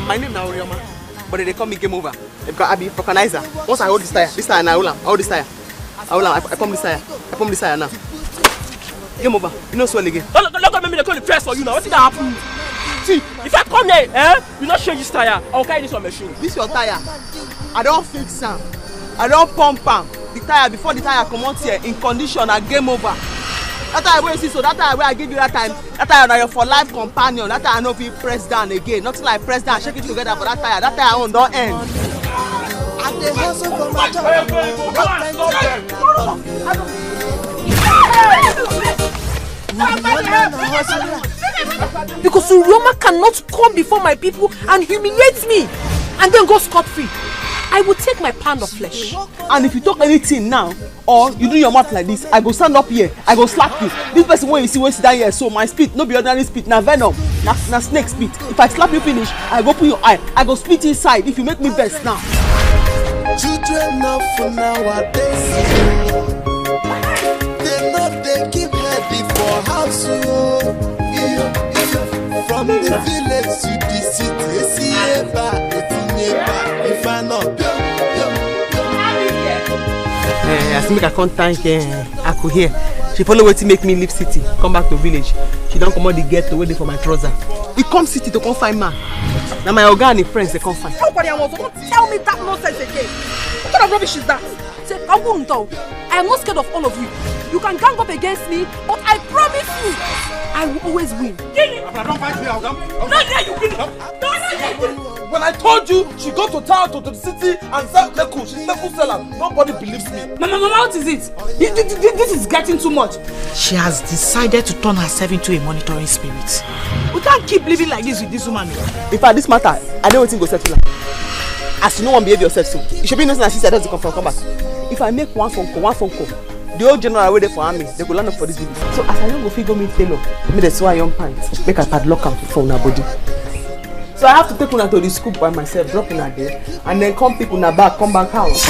My name is Orioma, but they call me Game Over. Because I be vulcanizer. Once I hold this tire now I hold this tire. I pump this tire now. Game Over. You know swell again. Look at me, they call the press for you now. What's that happen? See, if I come here, you not change this tire, I'll carry this on machine. This your tire. I don't fix am. I don't pump am. The tire before the tire come out here in condition and Game Over. That tire where you see, so that tire where I give you that time, that tire na your for life companion. That tire I know if you press down again. Nothing like press down, shake it together for that tire. That tire on don't end. Because Urioma cannot come before my people and humiliate me and then go scot-free. I will take my pound of flesh. And if you talk anything now, or you do your mouth like this, I go stand up here, I go slap you. This person when you see when sit down here, so my spit, no be ordinary spit, na venom, na snake spit. If I slap you finish, I go put your eye, I go spit inside if you make me best now. Children of nowadays, they know they keep heavy for house. From the village to the city, if I not I still make a contact Aku here. She follow what to make me leave city, come back to village. She don't come out the ghetto waiting for my trouser. He come city to come find man. Now my organic friends they come find. Nobody wants to tell me that nonsense again. What kind of rubbish is that? Say, I am not scared of all of you. You can gang up against me, but I promise you, I will always win. Don't fight me, When I told you she go to town to the city and sell Leku, she's Leku seller. Nobody believes me. Mama, what is it? This is getting too much. She has decided to turn herself into a monitoring spirit. We can't keep living like this with this woman. In fact, this matter, I don't think go settle her. As you know, one behave yourself so. You should be innocent and sister doesn't come back. If I make one phone call, the old general waiting for army, they go land up for this village. So as I don't go figure me tailor, me the sew young pants, make a padlock am for una body. So I have to take una to the school by myself, drop una there, and then come pick una back, come back house.